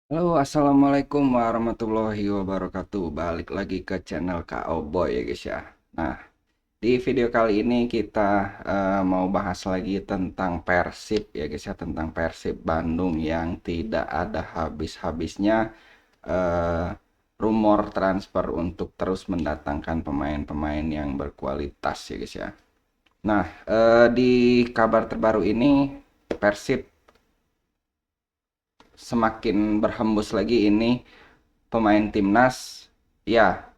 Halo, assalamualaikum warahmatullahi wabarakatuh. Balik lagi ke channel KO Boy ya guys ya. Nah, di video kali ini kita mau bahas lagi tentang Persib ya guys ya, tentang Persib Bandung yang tidak ada habis-habisnya eh, rumor transfer untuk terus mendatangkan pemain-pemain yang berkualitas ya guys ya. Nah, di kabar terbaru ini Persib semakin berhembus lagi ini pemain timnas ya,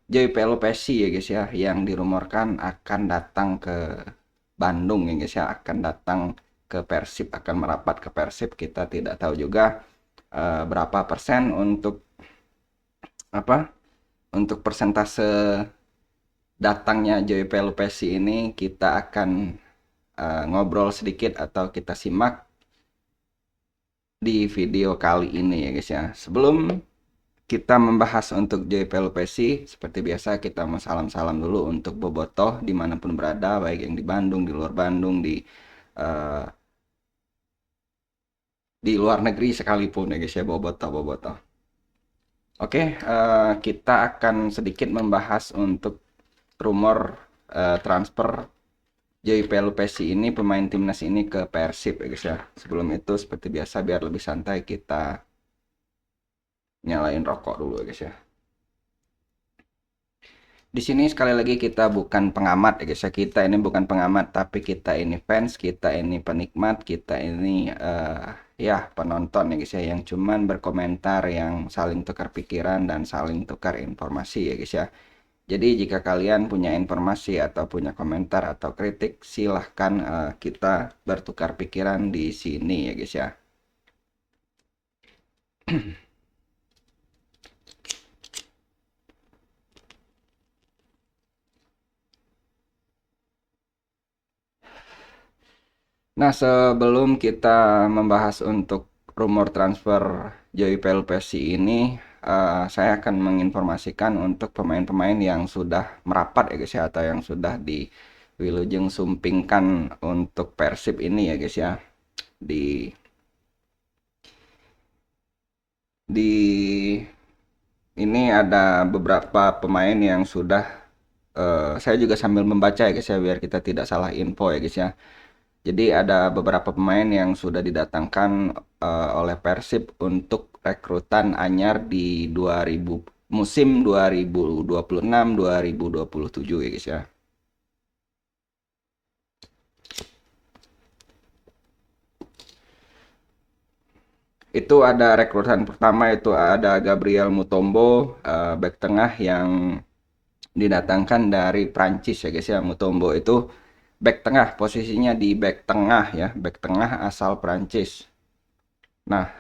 Joy Pelopesi ya guys ya, yang dirumorkan akan datang ke Bandung ya guys ya, akan datang ke Persib, akan merapat ke Persib. Kita tidak tahu juga berapa persen untuk apa, untuk persentase datangnya Joy Pelopesi ini. Kita akan ngobrol sedikit atau kita simak di video kali ini ya guys ya. Sebelum kita membahas untuk Joy Pelopesi, seperti biasa kita mau salam-salam dulu untuk Bobotoh dimanapun berada, baik yang di Bandung, di luar Bandung, uh, di luar negeri sekalipun ya guys ya, Bobotoh, Bobotoh. Oke, kita akan sedikit membahas untuk rumor transfer Joy Pelopesi ini, pemain timnas ini ke Persib ya guys ya. Sebelum itu seperti biasa biar lebih santai kita nyalain rokok dulu ya guys ya. Di sini sekali lagi kita bukan pengamat ya guys ya. Kita ini bukan pengamat, tapi kita ini fans, kita ini penikmat, kita ini ya penonton ya guys ya, yang cuman berkomentar, yang saling tukar pikiran dan saling tukar informasi ya guys ya. Jadi jika kalian punya informasi atau punya komentar atau kritik, silahkan kita bertukar pikiran di sini ya guys ya. Nah, sebelum kita membahas untuk rumor transfer Joey Pelopesi ini, saya akan menginformasikan untuk pemain-pemain yang sudah merapat ya guys ya, atau yang sudah di Wilujeng sumpingkan untuk Persib ini ya guys ya. Di di ini ada beberapa pemain yang sudah, saya juga sambil membaca ya guys ya, biar kita tidak salah info ya guys ya. Jadi ada beberapa pemain yang sudah didatangkan oleh Persib untuk rekrutan anyar di 2000 musim 2026-2027 ya guys ya. Itu ada rekrutan pertama, itu ada Gabriel Mutombo, back tengah yang didatangkan dari Prancis ya guys ya. Mutombo itu back tengah, posisinya di back tengah ya, back tengah asal Prancis. Nah,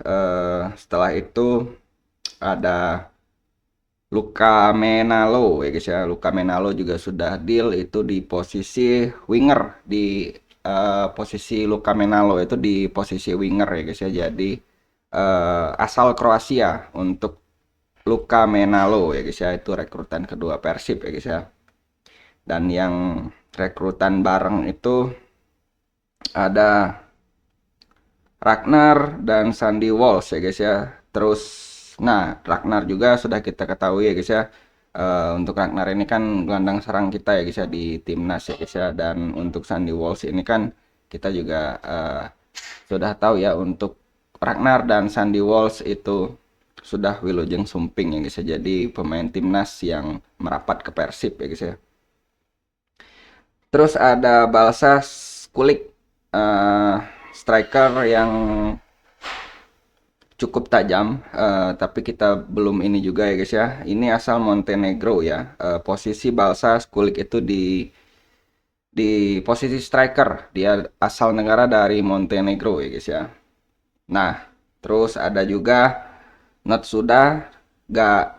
setelah itu ada Luka Menalo ya guys ya. Luka Menalo juga sudah deal, itu di posisi winger. Di posisi Luka Menalo itu di posisi winger ya guys ya. Jadi asal Kroasia untuk Luka Menalo ya guys ya. Itu rekrutan kedua Persib ya guys ya. Dan yang rekrutan bareng itu ada Ragnar dan Sandy Walsh ya guys ya. Terus, nah, Ragnar juga sudah kita ketahui ya guys ya. Untuk Ragnar ini kan gelandang serang kita ya guys ya di timnas ya guys ya. Dan untuk Sandy Walsh ini kan kita juga sudah tahu ya, untuk Ragnar dan Sandy Walsh itu sudah Wilujeng Sumping ya guys ya. Jadi pemain timnas yang merapat ke Persib ya guys ya. Terus ada Balsas Kulik, eh, striker yang cukup tajam, tapi kita belum ini juga ya guys ya. Ini asal Montenegro ya. Posisi Balsa Kulik itu di posisi striker. Dia asal negara dari Montenegro ya guys ya. Nah, terus ada juga Natsuda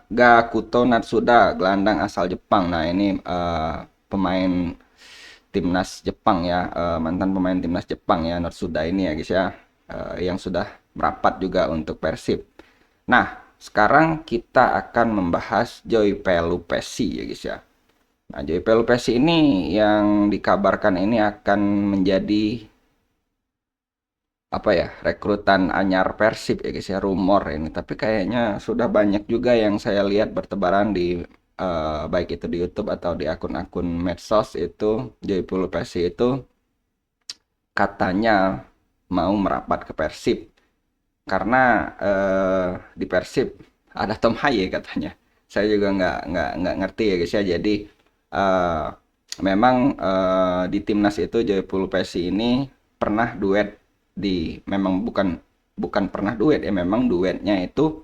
Gakuto Natsuda, gelandang asal Jepang. Nah, ini pemain timnas Jepang ya, mantan pemain timnas Jepang ya, Natsuda ini ya guys ya, yang sudah merapat juga untuk Persib. Nah, sekarang kita akan membahas Joy Pelupesi ya guys ya. Nah, Joy Pelupesi ini yang dikabarkan ini akan menjadi apa ya, rekrutan anyar Persib ya guys ya, rumor ini. Tapi kayaknya sudah banyak juga yang saya lihat bertebaran di baik itu di YouTube atau di akun-akun medsos itu Joypul Persi itu katanya mau merapat ke Persib karena di Persib ada Tom Haye katanya. Saya juga nggak ngerti ya guys ya. Jadi eh, memang di timnas itu Joypul Persi ini pernah duet di memang bukan bukan pernah duet ya, memang duetnya itu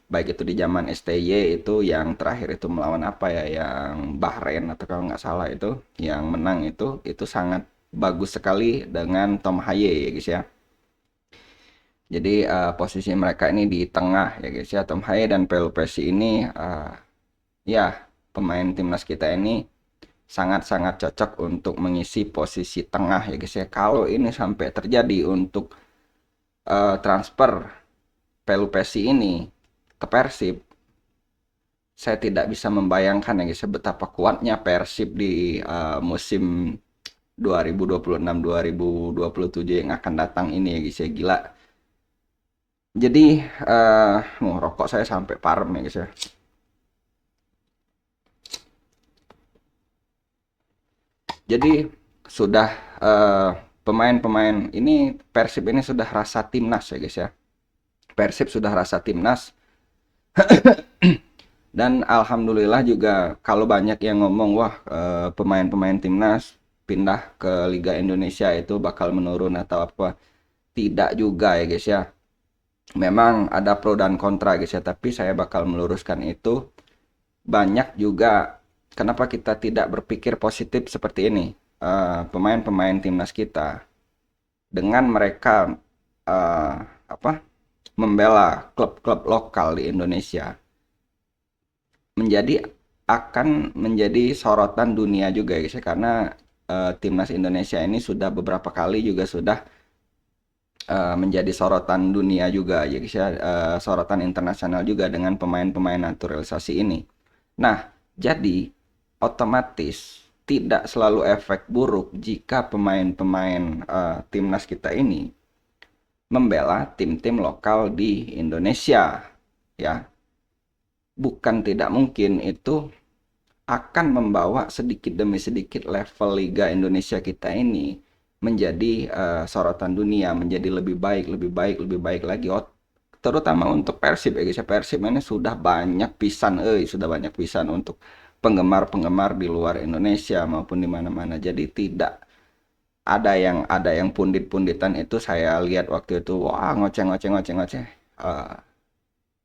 baik itu di zaman STY itu yang terakhir itu melawan apa ya, yang Bahrain atau kalau nggak salah itu yang menang itu sangat bagus sekali dengan Tom Haye ya guys ya. Jadi posisi mereka ini di tengah ya guys ya. Tom Haye dan Pelupesi ini ya pemain timnas kita ini sangat-sangat cocok untuk mengisi posisi tengah ya guys ya. Kalau ini sampai terjadi untuk transfer Pelupesi ini ke Persib, saya tidak bisa membayangkan ya guys ya, betapa kuatnya Persib di musim 2026-2027 yang akan datang ini ya guys ya. Gila. Jadi rokok saya sampai parem ya guys ya. Jadi sudah pemain-pemain ini Persib ini sudah rasa timnas ya guys ya. Persib sudah rasa timnas dan alhamdulillah juga kalau banyak yang ngomong wah pemain-pemain timnas pindah ke Liga Indonesia itu bakal menurun atau apa. Tidak juga ya guys ya. Memang ada pro dan kontra guys ya, tapi saya bakal meluruskan itu. Banyak juga kenapa kita tidak berpikir positif seperti ini. Pemain-pemain timnas kita dengan mereka eh, apa membela klub-klub lokal di Indonesia menjadi akan menjadi sorotan dunia juga guys ya, karena timnas Indonesia ini sudah beberapa kali juga sudah menjadi sorotan dunia juga ya guys ya, sorotan internasional juga dengan pemain-pemain naturalisasi ini. Nah, jadi otomatis tidak selalu efek buruk jika pemain-pemain timnas kita ini membela tim-tim lokal di Indonesia ya. Bukan tidak mungkin itu akan membawa sedikit demi sedikit level Liga Indonesia kita ini menjadi sorotan dunia, menjadi lebih baik, lebih baik, lebih baik lagi. Terutama untuk Persib ya guys. Persib ini sudah banyak pisan, sudah banyak pisan untuk penggemar-penggemar di luar Indonesia maupun di mana-mana. Jadi tidak ada yang pundit-punditan itu saya lihat waktu itu, wah ngoceh ngoceh ngoceh ngoceh. Eh,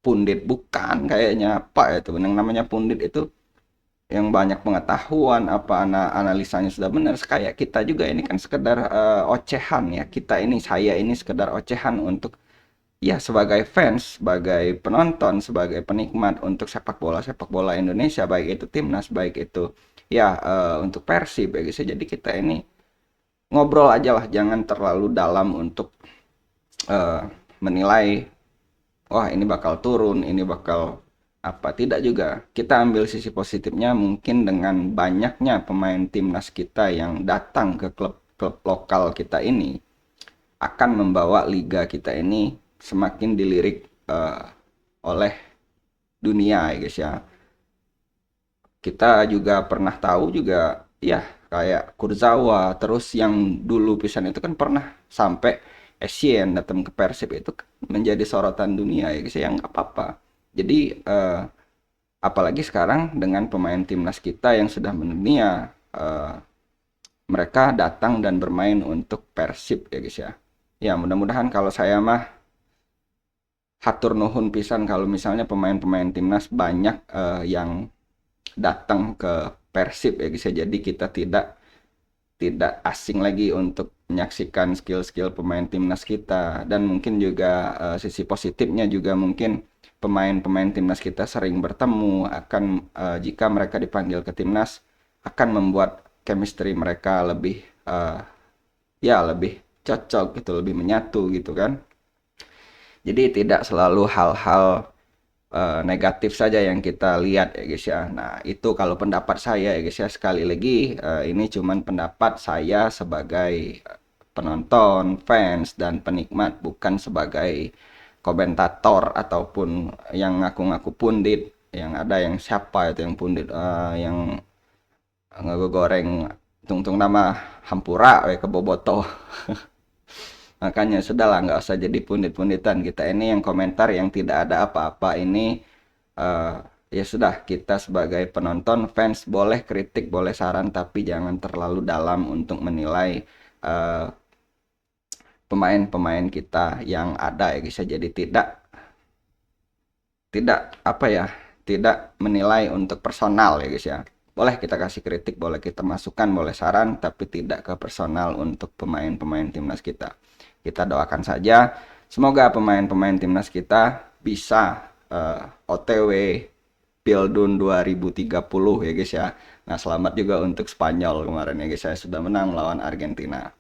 Pundit bukan kayaknya apa itu yang namanya pundit itu yang banyak pengetahuan apa analisanya sudah benar. Kayak kita juga ini kan sekedar ocehan ya, kita ini saya ini sekedar ocehan untuk ya sebagai fans, sebagai penonton, sebagai penikmat untuk sepak bola Indonesia, baik itu timnas, baik itu ya untuk Persib ya guys. Jadi kita ini ngobrol aja lah, jangan terlalu dalam untuk eh, menilai wah ini bakal turun, ini bakal apa. Tidak juga. Kita ambil sisi positifnya, mungkin dengan banyaknya pemain timnas kita yang datang ke klub-klub lokal kita ini akan membawa liga kita ini semakin dilirik oleh dunia ya guys ya. Kita juga pernah tahu juga ya kayak Kurzawa, terus yang dulu pisan itu kan pernah sampai Essien datang ke Persib itu menjadi sorotan dunia ya guys ya, yang nggak apa-apa. Jadi apalagi sekarang dengan pemain timnas kita yang sudah mendunia, mereka datang dan bermain untuk Persib ya guys ya. Ya mudah-mudahan kalau saya mah hatur nuhun pisan kalau misalnya pemain-pemain timnas banyak yang datang ke Persib ya guys ya. Jadi kita tidak tidak asing lagi untuk menyaksikan skill-skill pemain timnas kita, dan mungkin juga sisi positifnya juga mungkin pemain-pemain timnas kita sering bertemu akan jika mereka dipanggil ke timnas akan membuat chemistry mereka lebih ya lebih cocok gitu, lebih menyatu gitu kan. Jadi tidak selalu hal-hal negatif saja yang kita lihat ya guys ya. Nah, itu kalau pendapat saya ya guys ya. Sekali lagi ini cuman pendapat saya sebagai penonton, fans, dan penikmat, bukan sebagai komentator ataupun yang ngaku-ngaku pundit. Yang ada yang siapa itu yang pundit, yang ngegoreng tungtung nama hampura we kebobotoh. Makanya sudahlah, nggak usah jadi pundit-punditan. Kita ini yang komentar yang tidak ada apa-apa ini, eh, ya sudah, kita sebagai penonton, fans, boleh kritik, boleh saran, tapi jangan terlalu dalam untuk menilai eh, pemain-pemain kita yang ada ya guys ya. Jadi tidak apa ya, tidak menilai untuk personal ya guys ya. Boleh kita kasih kritik, boleh kita masukkan, boleh saran, tapi tidak ke personal untuk pemain-pemain timnas kita. Kita doakan saja semoga pemain-pemain timnas kita bisa OTW Pildun 2030 ya guys ya. Nah, selamat juga untuk Spanyol kemarin ya guys ya, sudah menang melawan Argentina.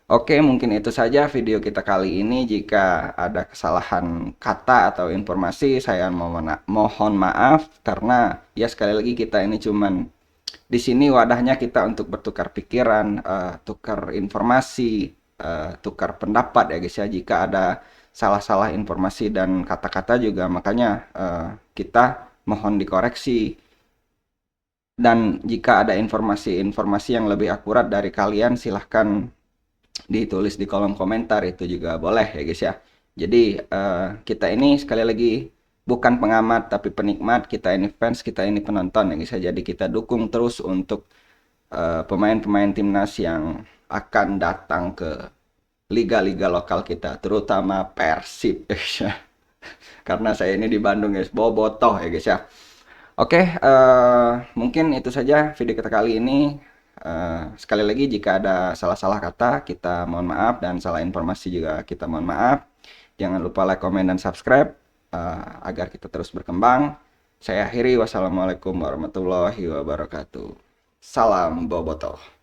Oke, mungkin itu saja video kita kali ini. Jika ada kesalahan kata atau informasi, saya mohon maaf karena ya sekali lagi kita ini cuman di sini wadahnya kita untuk bertukar pikiran, tukar informasi, tukar pendapat ya guys ya. Jika ada salah-salah informasi dan kata-kata juga, makanya kita mohon dikoreksi. Dan jika ada informasi-informasi yang lebih akurat dari kalian, silahkan ditulis di kolom komentar, itu juga boleh ya guys ya. Jadi kita ini sekali lagi bukan pengamat tapi penikmat, kita ini fans, kita ini penonton ya guys ya. Jadi kita dukung terus untuk pemain-pemain timnas yang akan datang ke liga-liga lokal kita, terutama Persib ya guys ya. Karena saya ini di Bandung guys, bobotoh ya guys ya. Oke, mungkin itu saja video kita kali ini. Sekali lagi jika ada salah-salah kata, kita mohon maaf, dan salah informasi juga kita mohon maaf. Jangan lupa like, comment, dan subscribe agar kita terus berkembang. Saya akhiri, wassalamualaikum warahmatullahi wabarakatuh. Salam bobotoh.